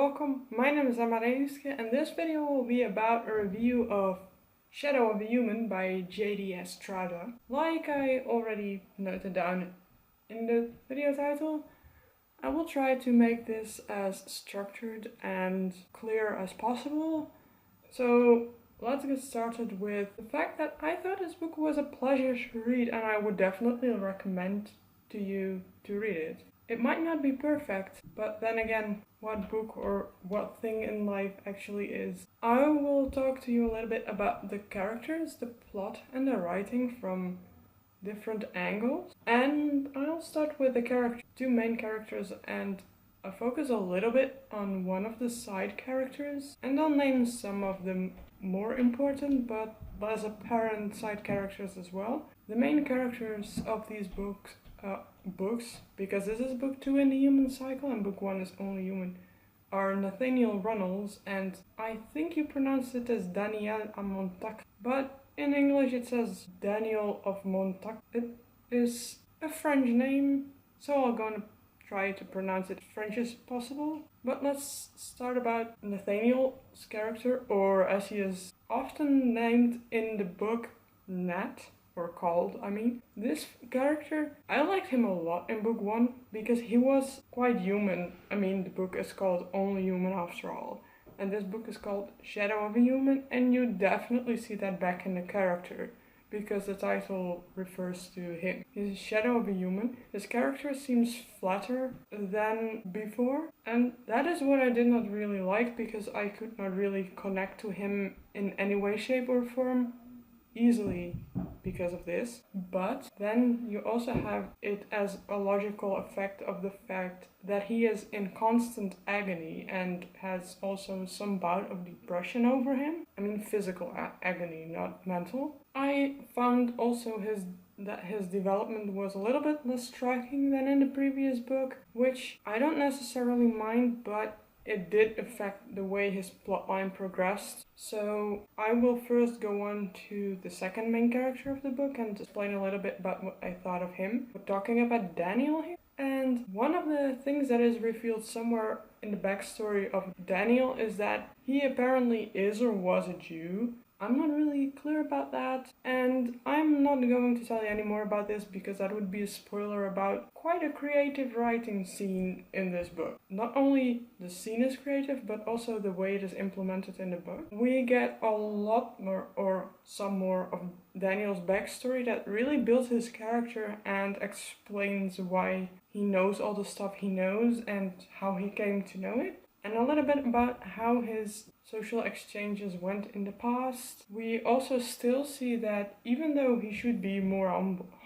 welcome. My name is Elliott and this video will be about a review of Shadow of a Human by J.D. Estrada. Like I already noted down in the video title, I will try to make this as structured and clear as possible. So let's get started with the fact that I thought this book was a pleasure to read and I would definitely recommend to you to read it. It might not be perfect, but then again, what book or what thing in life actually is. I will talk to you a little bit about the characters, the plot and the writing from different angles. And I'll start with the two main characters, and I'll focus a little bit on one of the side characters. And I'll name some of the more important but less apparent side characters as well. The main characters of these books, because this is book 2 in the human cycle and book 1 is only human, are Nathaniel and I think you pronounce it as Daniel a Montac, but in English it says Daniel of Montac. It is a French name, so I'm gonna try to pronounce it French as possible. But let's start about Nathaniel's character, or as he is often named in the book, Nat. Or called, I mean. This character, I liked him a lot in book 1 because he was quite human. I mean, the book is called Only Human after all. And this book is called Shadow of a Human, and you definitely see that back in the character because the title refers to him. He's a shadow of a human. His character seems flatter than before, and that is what I did not really like because I could not really connect to him in any way, shape or form easily because of this. But then you also have it as a logical effect of the fact that he is in constant agony and has also some bout of depression over him. I mean physical agony, not mental. I found also that his development was a little bit less striking than in the previous book, which I don't necessarily mind, but it did affect the way his plotline progressed. So I will first go on to the second main character of the book and explain a little bit about what I thought of him. We're talking about Daniel here. And one of the things that is revealed somewhere in the backstory of Daniel is that he apparently is or was a Jew. I'm not really clear about that, and I'm not going to tell you any more about this because that would be a spoiler about quite a creative writing scene in this book. Not only the scene is creative, but also the way it is implemented in the book. We get a lot more, or some more, of Daniel's backstory that really builds his character and explains why he knows all the stuff he knows and how he came to know it. And a little bit about how his social exchanges went in the past. We also still see that even though he should be more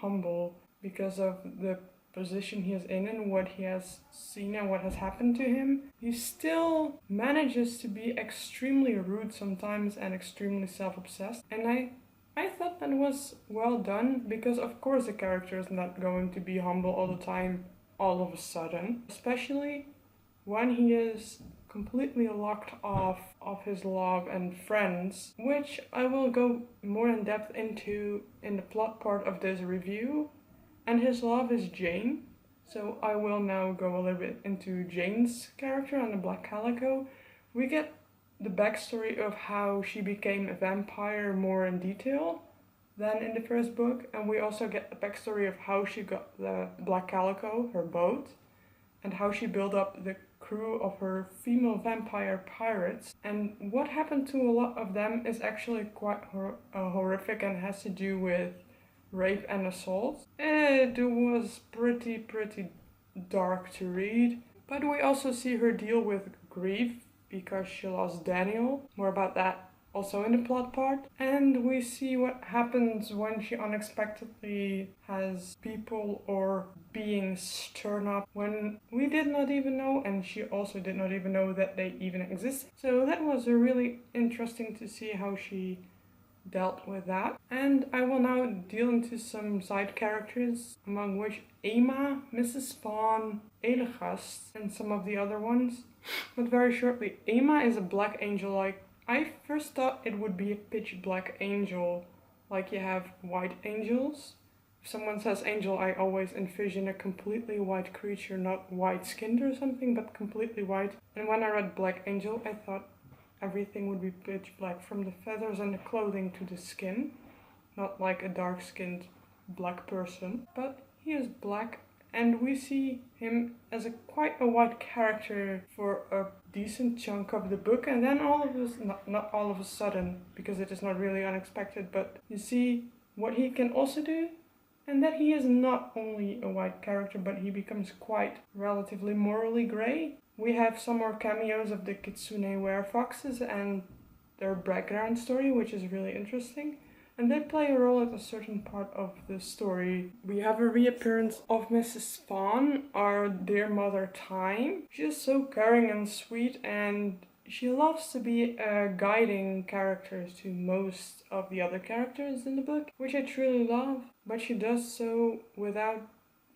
humble because of the position he is in and what he has seen and what has happened to him, he still manages to be extremely rude sometimes and extremely self-obsessed. And I thought that was well done because of course the character is not going to be humble all the time, all of a sudden. Especially when he is completely locked off of his love and friends, which I will go more in depth into in the plot part of this review. And his love is Jane, so I will now go a little bit into Jane's character and the Black Calico. We get the backstory of how she became a vampire more in detail than in the first book, and we also get the backstory of how she got the Black Calico, her boat, and how she built up the crew of her female vampire pirates. And what happened to a lot of them is actually quite horrific and has to do with rape and assault. It was pretty dark to read. But we also see her deal with grief because she lost Daniel. More about that also in the plot part. And we see what happens when she unexpectedly has people or beings turn up when we did not even know, and she also did not even know that they even exist. So that was really interesting to see how she dealt with that. And I will now deal into some side characters, among which Emma, Mrs. Fawn, Elegast, and some of the other ones. But very shortly, Emma is a black angel. I first thought it would be a pitch black angel, like you have white angels, If someone says angel, I always envision a completely white creature, not white-skinned or something, but completely white. And when I read Black Angel, I thought everything would be pitch black, from the feathers and the clothing to the skin. Not like a dark-skinned black person, but he is black, and we see him as quite a white character for a decent chunk of the book, and then not all of a sudden, because it is not really unexpected, but you see what he can also do, and that he is not only a white character, but he becomes quite relatively morally grey. We have some more cameos of the Kitsune werefoxes and their background story, which is really interesting. And they play a role at a certain part of the story. We have a reappearance of Mrs. Fawn, our dear mother Time. She is so caring and sweet, and she loves to be a guiding character to most of the other characters in the book, which I truly love. But she does so without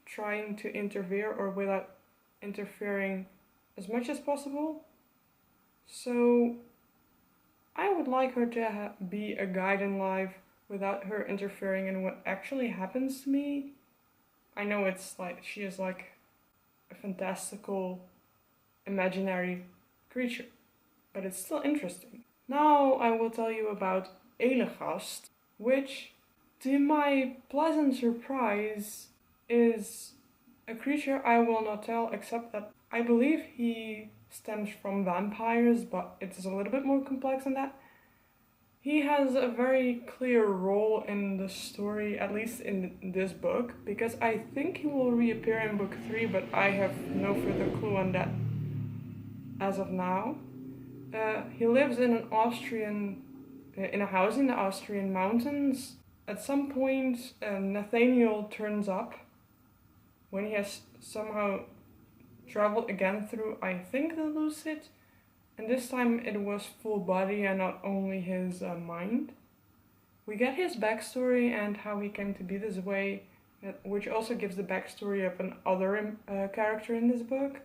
trying to interfere, or without interfering as much as possible. So I would like her to be a guide in life without her interfering in what actually happens to me. I know it's like she is like a fantastical, imaginary creature, but it's still interesting. Now I will tell you about Elegast, which, to my pleasant surprise, is a creature I will not tell, except that I believe he stems from vampires, but it is a little bit more complex than that. He has a very clear role in the story, at least in this book, because I think he will reappear in book 3, but I have no further clue on that as of now. He lives in in a house in the Austrian mountains. At some point, Nathaniel turns up when he has somehow traveled again through, I think, the Lucid. And this time it was full body and not only his mind. We get his backstory and how he came to be this way, which also gives the backstory of another character in this book.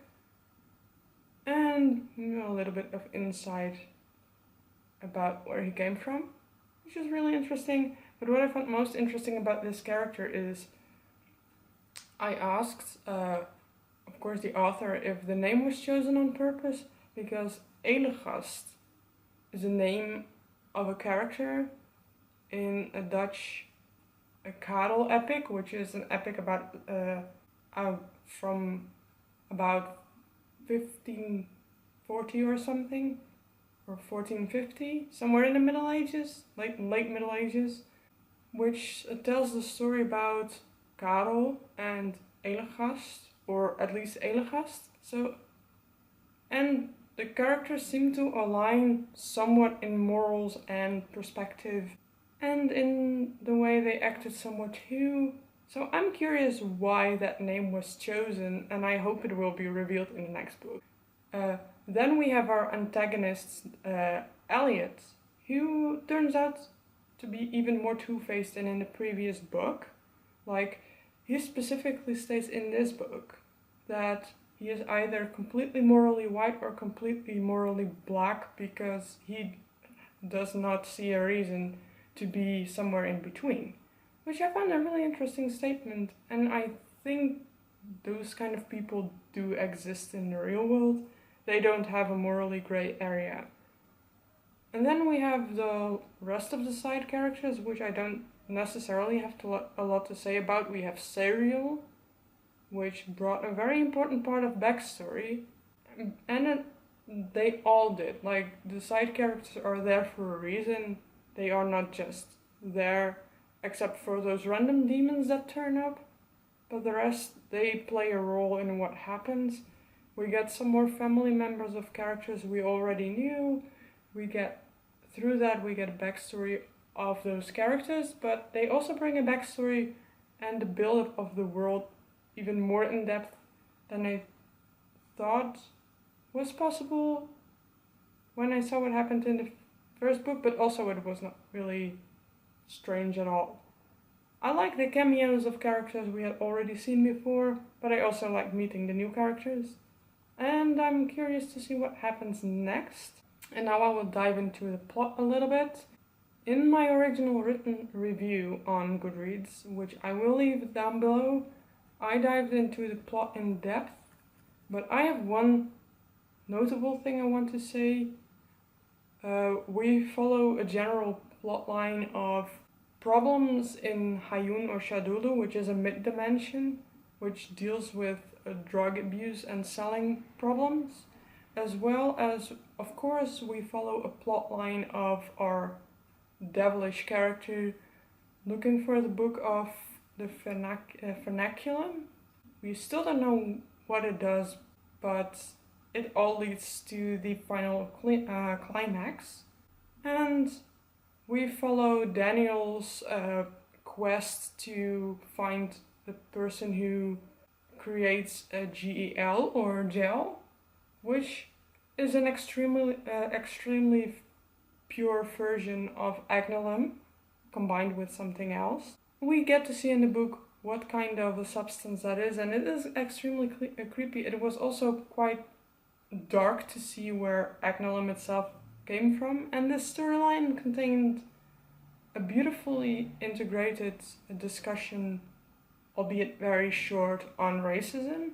And a little bit of insight about where he came from, which is really interesting. But what I found most interesting about this character is I asked, of course, the author if the name was chosen on purpose, because Elegast is the name of a character in a Dutch Karel epic, which is an epic about from about 1540 or something, or 1450, somewhere in the Middle Ages, late Middle Ages, which tells the story about Karel and Elegast, or at least Elegast. And the characters seem to align somewhat in morals and perspective, and in the way they acted somewhat too. So I'm curious why that name was chosen, and I hope it will be revealed in the next book. Then we have our antagonist, Elliott, who turns out to be even more two-faced than in the previous book. Like, he specifically states in this book that he is either completely morally white or completely morally black, because he does not see a reason to be somewhere in between. Which I found a really interesting statement, and I think those kind of people do exist in the real world. They don't have a morally grey area. And then we have the rest of the side characters, which I don't necessarily have a lot to say about. We have Serial, which brought a very important part of backstory, and they all did. Like, the side characters are there for a reason. They are not just there except for those random demons that turn up, but the rest, they play a role in what happens. We get some more family members of characters we already knew. Through that we get a backstory of those characters, but they also bring a backstory and the build-up of the world even more in depth than I thought was possible when I saw what happened in the first book, but also it was not really strange at all. I like the cameos of characters we had already seen before, but I also like meeting the new characters. And I'm curious to see what happens next. And now I will dive into the plot a little bit. In my original written review on Goodreads, which I will leave down below, I dived into the plot in depth, but I have one notable thing I want to say. We follow a general plotline of problems in Hayun or Shadulu, which is a mid-dimension, which deals with drug abuse and selling problems, as well as, of course, we follow a plotline of our devilish character looking for the book of the vernaculum. We still don't know what it does, but it all leads to the final climax. And we follow Daniel's quest to find the person who creates a GEL or gel, which is an extremely pure version of agnelum combined with something else. We get to see in the book what kind of a substance that is, and it is extremely creepy. It was also quite dark to see where agnelum itself came from, and this storyline contained a beautifully integrated discussion, albeit very short, on racism,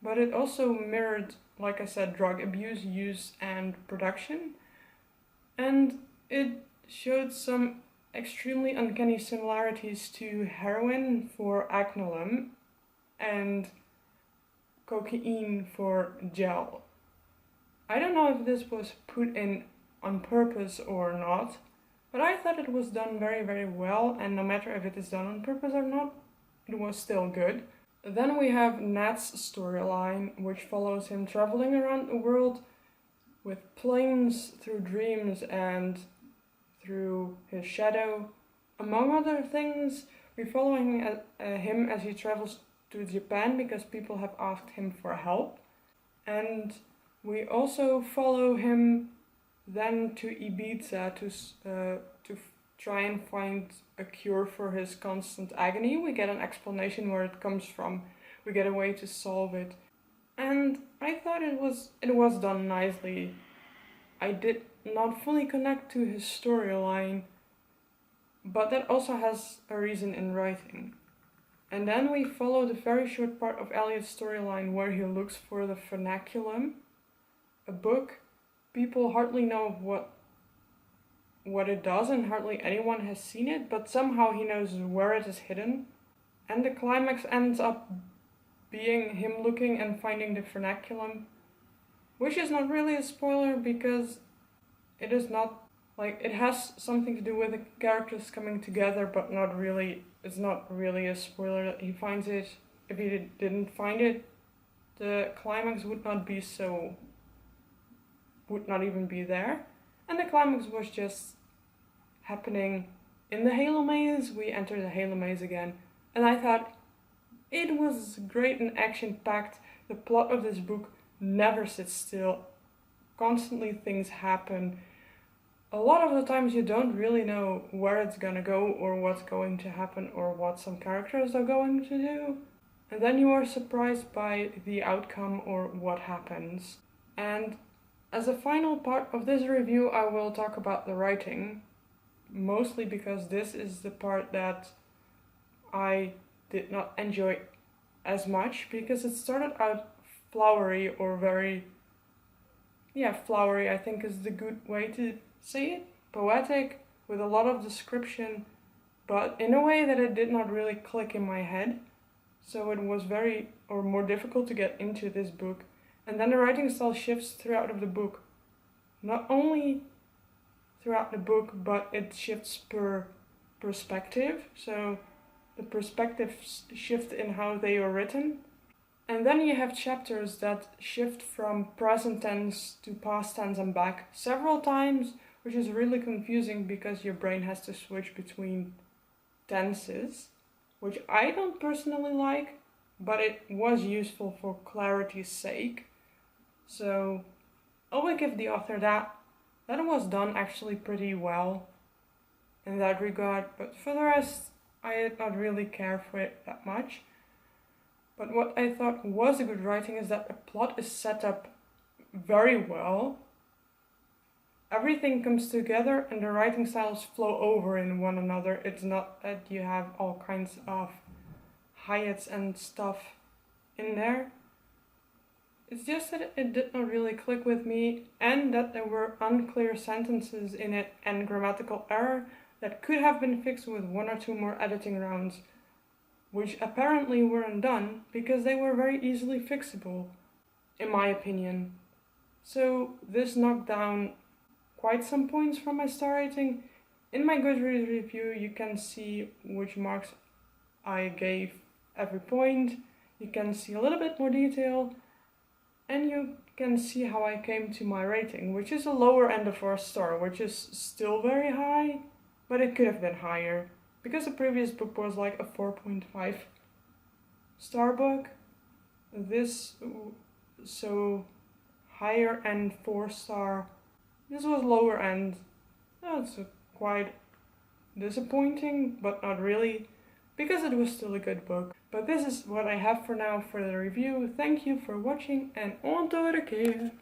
but it also mirrored, like I said, drug abuse, use, and production, and it showed some extremely uncanny similarities to heroin for agnelum and cocaine for gel. I don't know if this was put in on purpose or not, but I thought it was done very, very well, and no matter if it is done on purpose or not, it was still good. Then we have Nat's storyline, which follows him traveling around the world with planes, through dreams, and through his shadow. Among other things, we're following him as he travels to Japan because people have asked him for help. And we also follow him then to Ibiza to try and find a cure for his constant agony. We get an explanation where it comes from. We get a way to solve it. And I thought it was done nicely. I did not fully connect to his storyline, but that also has a reason in writing. And then we follow the very short part of Elliott's storyline where he looks for the vernaculum, a book people hardly know what it does, and hardly anyone has seen it, but somehow he knows where it is hidden. And the climax ends up being him looking and finding the vernaculum, which is not really a spoiler because it is not, like, it has something to do with the characters coming together, but not really. It's not really a spoiler that he finds it. If he didn't find it, the climax would not even be there. And the climax was just happening in the Halo maze. We enter the Halo maze again, and I thought it was great and action-packed. The plot of this book never sits still. Constantly things happen. A lot of the times you don't really know where it's gonna go or what's going to happen or what some characters are going to do. And then you are surprised by the outcome or what happens. And as a final part of this review, I will talk about the writing, mostly because this is the part that I did not enjoy as much, because it started out flowery, or very, flowery I think is the good way to say it, poetic, with a lot of description, but in a way that it did not really click in my head, so it was more difficult to get into this book. And then the writing style shifts throughout the book. Not only throughout the book, but it shifts per perspective. So the perspectives shift in how they are written. And then you have chapters that shift from present tense to past tense and back several times, which is really confusing because your brain has to switch between tenses, which I don't personally like, but it was useful for clarity's sake. So I will give the author that. That was done actually pretty well in that regard, but for the rest, I did not really care for it that much. But what I thought was a good writing is that the plot is set up very well. everything comes together and the writing styles flow over in one another. It's not that you have all kinds of hiatus and stuff in there. It's just that it did not really click with me, and that there were unclear sentences in it and grammatical error that could have been fixed with 1 or 2 more editing rounds, which apparently weren't done because they were very easily fixable, in my opinion. So this knocked down quite some points from my star rating. In my Goodreads review you can see which marks I gave every point, you can see a little bit more detail, and you can see how I came to my rating, which is a lower end of 4 star, which is still very high, but it could have been higher, because the previous book was like a 4.5 star book. This, so higher end 4 star, this was lower end. That's quite disappointing, but not really, because it was still a good book. But this is what I have for now for the review. Thank you for watching, and on to the keer!